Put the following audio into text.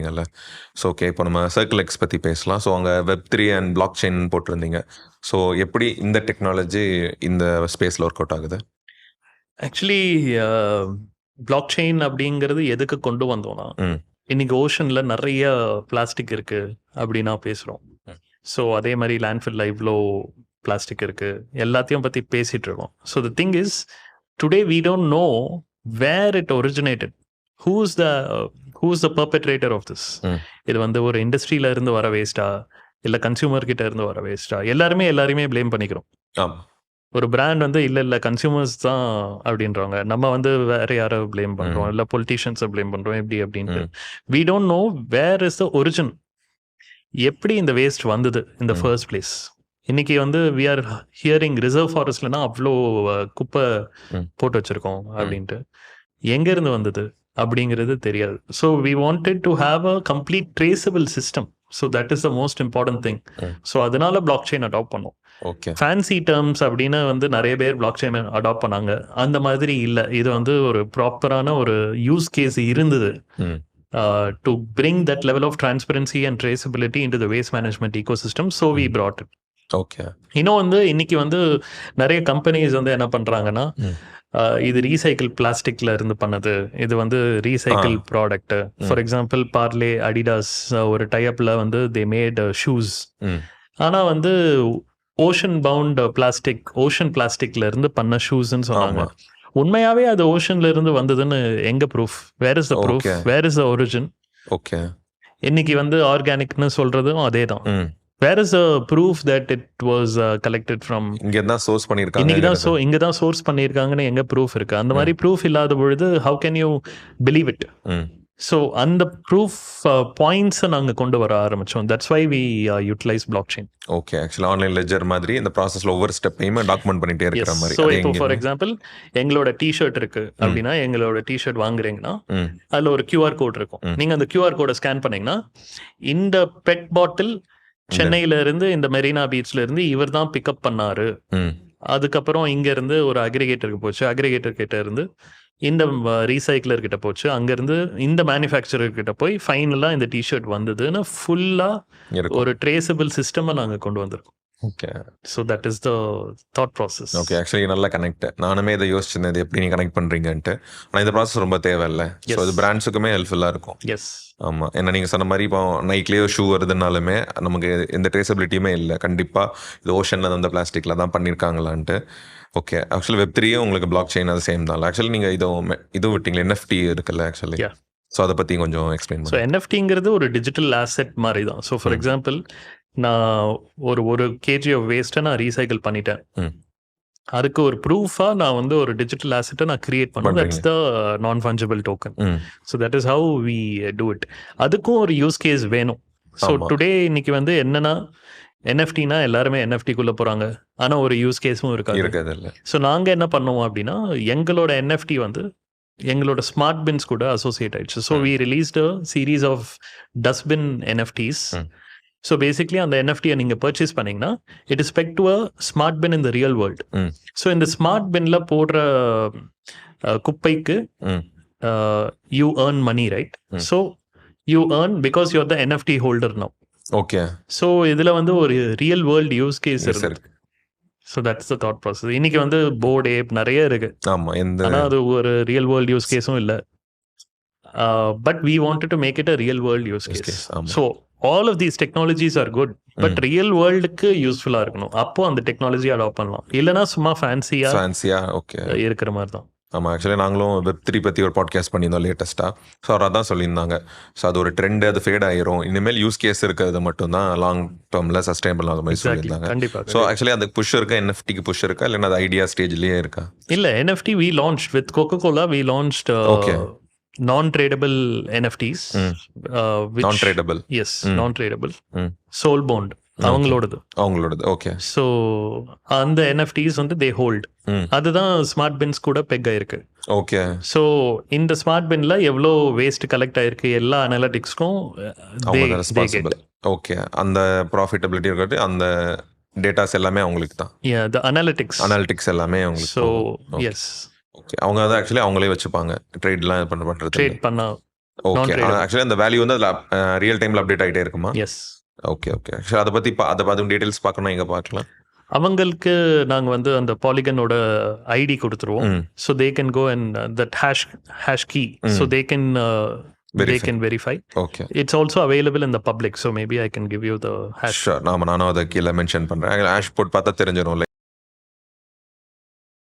ங்கல்ல. So okay, இப்போ நம்ம circle X பற்றி பேசலாம். ஸோ அங்கே வெப்3 அண்ட் பிளாக் செயின் போட்டிருந்தீங்க. ஸோ எப்படி இந்த டெக்னாலஜி இந்த ஸ்பேஸில் ஒர்க் அவுட் ஆகுது? ஆக்சுவலி பிளாக் செயின் அப்படிங்கிறது எதுக்கு கொண்டு வந்தோம்னா, இன்னைக்கு ஓஷன்ல நிறைய பிளாஸ்டிக் இருக்கு அப்படின்னா பேசுகிறோம். ஸோ அதே மாதிரி லேண்ட்ஃபில்ல இவ்வளோ பிளாஸ்டிக் இருக்கு, எல்லாத்தையும் பற்றி பேசிட்டு இருக்கோம். So the thing is today we don't know where it originated, who's the perpetrator of this. இது வந்து ஒரு இண்டஸ்ட்ரியில இருந்து வர வேஸ்டா, இல்லை கன்சியூமர் கிட்ட இருந்து வர வேஸ்டா? எல்லாருமே ப்ளேம் பண்ணிக்கிறோம். ஒரு பிராண்ட் வந்து இல்லை கன்சியூமர்ஸ் தான் அப்படின்றாங்க, நம்ம வந்து வேற யாரோ ப்ளேம் பண்ணுறோம், இல்லை பொலிட்டீஷியன்ஸை ப்ளேம் பண்ணுறோம், எப்படி அப்படின்ட்டு. We don't know where is the origin, எப்படி இந்த வேஸ்ட் வந்தது இந்த ஃபர்ஸ்ட் பிளேஸ். இன்னைக்கு வந்து வி ஆர் ஹியரிங் ரிசர்வ் ஃபாரஸ்ட்லனா அவ்வளோ குப்பை போட்டு வச்சிருக்கோம் அப்படின்ட்டு. எங்கேருந்து வந்தது அப்படிங்கிறது தெரியாது. So we wanted to have a complete traceable system. So that is the most important thing. So அதனால பிளாக் செயின் அடாப்ட் பண்ணோம். ஃபேன்சி டேர்ம்ஸ் அப்படின்னு வந்து நிறைய பேர் பிளாக் செயின் அடாப்ட் பண்ணாங்க. அந்த மாதிரி இல்லை, இது வந்து ஒரு ப்ராப்பரான ஒரு யூஸ் கேஸ் இருந்தது to bring that level of transparency and traceability into the waste management ecosystem. So we brought it. Okay. இன்னும் வந்து இன்னைக்கு வந்து நிறைய கம்பெனிஸ் வந்து என்ன பண்றாங்கன்னா, இது ரீசைக்கிள் பிளாஸ்டிக்ல இருந்து பண்ணது, இது வந்து recycle product. For example Parle, Adidas ஒரு டைப்ல வந்து தே மேட் ஷூஸ். ஆனா வந்து ஓஷன் பவுண்ட் பிளாஸ்டிக், ஓஷன் பிளாஸ்டிக்ல இருந்து பண்ண ஷூஸ்ன்னு சொன்னாங்க. உண்மையாவே அது ஓஷன்ல இருந்து வந்ததுன்னு எங்க proof? Where is the proof? Where is the origin? Okay. இன்னைக்கு வந்து ஆர்கானிக்னு சொல்றதும் அதே தான். Where is the proof that it was collected from இங்க தான் சோர்ஸ் பண்ணிருக்காங்க, இங்க தான் சோர்ஸ் பண்ணிருக்காங்கன்னு எங்க ப்ரூஃப் இருக்கு? அந்த மாதிரி ப்ரூஃப் இல்லாத பொழுது how can you believe it? So அந்த ப்ரூஃப் பாயிண்ட்ஸை நாங்கள் கொண்டு வர ஆரம்பித்தோம். That's why we utilise blockchain. Okay. ஆக்சுவலாக ஆன்லைன் லெட்ஜர் மாதிரி இந்த ப்ராசஸில் ஒவ்வொரு ஸ்டெப்பையுமே டாக்குமெண்ட் பண்ணிட்டே இருக்கிற மாதிரி. ஸோ இப்போ ஃபார் எக்ஸாம்பிள் எங்களோட டிஷர்ட் இருக்கு அப்படின்னா, எங்களோட டிஷர்ட் வாங்குறீங்கன்னா அதில் ஒரு QR கோட் இருக்கும். நீங்கள் அந்த QR கோடை ஸ்கேன் பண்ணீங்கன்னா, இந்த பெட் பாட்டில் சென்னையில இருந்து இந்த மெரினா பீச்ல இருந்து இவர் தான் பிக்கப் பண்ணாரு, அதுக்கப்புறம் இங்க இருந்து ஒரு அக்ரிகேட்டருக்கு போச்சு, அக்ரிகேட்டர் கிட்ட இருந்து இந்த ரீசைக்கிளர் கிட்ட போச்சு, அங்கேருந்து இந்த மேனுஃபேக்சரர் கிட்ட போய் ஃபைனலாக இந்த டிஷர்ட் வந்ததுன்னு ஃபுல்லாக ஒரு ட்ரேசபிள் சிஸ்டமை நாங்கள் கொண்டு வந்திருக்கோம். Okay. So that is the thought process. Okay. Actually நல்லா கனெக்ட். நானுமே இதை யோசிச்சிருந்தேன், இது எப்படி நீங்கள் கனெக்ட் பண்ணுறீங்கன்ட்டு. ஆனால் இந்த ப்ராசஸ் ரொம்ப தேவையில்லை. ஸோ இது பிராண்ட்ஸுக்குமே ஹெல்ப்ஃபுல்லாக இருக்கும். எஸ். ஆமாம். ஏன்னா நீங்கள் சொன்ன மாதிரி இப்போ நைக்லேயோ ஷூ வருதுனாலுமே நமக்கு எந்த ட்ரேசபிலிட்டியுமே இல்லை. கண்டிப்பாக இது ஓஷனில் அந்த பிளாஸ்டிக்கில் தான் பண்ணியிருக்காங்களான்ட்டு. ஓகே. ஆக்சுவலி வெப்3 உங்களுக்கு பிளாக் செயின் அது சேம் தான். ஆக்சுவலி நீங்கள் இதுவும் விட்டீங்களா, NFT இருக்குல்ல ஆக்சுவலி. ஸோ அதை பற்றி கொஞ்சம் எக்ஸ்பிளைன் பண்ணுங்க. ஸோ NFTங்கிறது ஒரு டிஜிட்டல் ஆசெட் மாதிரி தான். ஸோ ஃபார் எக்ஸாம்பிள் நான் ஒரு கேஜி ஆஃப் வேஸ்ட்டை நான் ரீசைக்கிள் பண்ணிட்டேன், அதுக்கு ஒரு ப்ரூஃபாக நான் வந்து ஒரு டிஜிட்டல் ஆசெட்டை நான் கிரியேட் பண்ணுவேன். That's the non fungible token. So that is how we do it. அதுக்கும் ஒரு யூஸ் கேஸ் வேணும். ஸோ டுடே இன்னைக்கு வந்து என்னன்னா, NFTனா எல்லாருமே NFTக்குள்ளே போகிறாங்க, ஆனால் ஒரு யூஸ் கேஸும் இருக்காது. ஸோ நாங்கள் என்ன பண்ணுவோம் அப்படின்னா, எங்களோட NFT வந்து எங்களோட ஸ்மார்ட் பின்ஸ் கூட அசோசியேட் ஆயிடுச்சு. So we released a series of dustbin NFTs. So basically அந்த NFT நீங்கள் பர்ச்சேஸ் பண்ணிங்கன்னா, it is subject to a smart bin in the real world. So இந்த ஸ்மார்ட் பின்னில் போடுற குப்பைக்கு you earn money, right? So you earn because you are the NFT holder now. Okay. So இதில் வந்து ஒரு real world use case இருக்கு. So that's the thought process. இன்னைக்கு வந்து போர்டு ஏப் நிறைய இருக்கு, ஆனால் அது ஒரு ரியல் வேர்ல்டு யூஸ் கேஸும் இல்லை. But we wanted to make it a real world use case. So all of these technologies are good, but real வேர்ல்டுக்கு யூஸ்ஃபுல்லாக இருக்கணும். அப்போ அந்த டெக்னாலஜி அடாப்ட் பண்ணலாம். இல்லைனா சும்மா ஃபேன்சியா ஓகே இருக்கிற மாதிரி தான். ஆமாம். ஆக்சுவலி நாங்களும் வெப்3 பற்றி ஒரு பாட்காஸ்ட் பண்ணியிருந்தோம் லேட்டஸ்ட்டாக. ஸோ அவர் அதான் சொல்லியிருந்தாங்க. ஸோ அது ஒரு ட்ரெண்டு, அது ஃபேட் ஆயிரும், இனிமேல் யூஸ் கேஸ் இருக்கிறது மட்டும்தான் லாங் டேர்மில் சஸ்டைனபிள் ஆகிற மாதிரி சொல்லியிருந்தாங்க. கண்டிப்பாக. ஸோ ஆக்சுவலி அதுக்கு புஷ் இருக்கா, NFTக்கு புஷ் இருக்கா, இல்லைன்னா அது ஐடியா ஸ்டேஜ்லேயே இருக்கா? இல்லை, NFT we launch with Coca-Cola. We launched non-tradable NFTs. Non-tradable. Yes, non-tradable. Soul Bond அவங்களோடது. ஓகே. ஸோ அந்த NFTs வந்து தே ஹோல்ட். அதுதான் ஸ்மார்ட் பின்ஸ் கூட பெக் ஆயிருக்கு. ஓகே. ஸோ இந்த ஸ்மார்ட் பின்ல எவ்வளோ வேஸ்ட் கலெக்ட் ஆயிருக்கு எல்லா அனலிட்டிக்ஸ்க்கும் ஓகே. அந்த ப்ராஃபிட்டபிலிட்டி இருக்கிறது, அந்த டேட்டாஸ் எல்லாமே அவங்களுக்கு தான். தி அனலிட்டிக்ஸ் எல்லாமே அவங்களுக்கு. So yes. ஓகே. அவங்க அதை ஆக்சுவலி அவங்களே வச்சுப்பாங்க, ட்ரேட் பண்ண ட்ரேட் பண்ணா ஓகே Non-tradable. ஆக்சுவலி அந்த வேல்யூ வந்து அதில் ரியல் டைமில் அப்டேட் ஆகிட்டே இருக்குமா? எஸ். ஓகே ஓகே ஆக்சுவலி அதை பற்றி அதுவும் டீட்டெயில்ஸ் பார்க்கணும் எங்கே பார்க்கலாம்? அவங்களுக்கு நாங்க வந்து அந்த பாலிகனோட ஐடி கொடுத்துருவோம். ம் So they can go and that hash key. So they can verify. Okay It's also available in the public. So maybe I can give you the hash. Sure நானும் அதை கீழே மென்ஷன் பண்ணுறேன். ஹேஷ் போட்டு பார்த்தா தெரிஞ்சிடும்.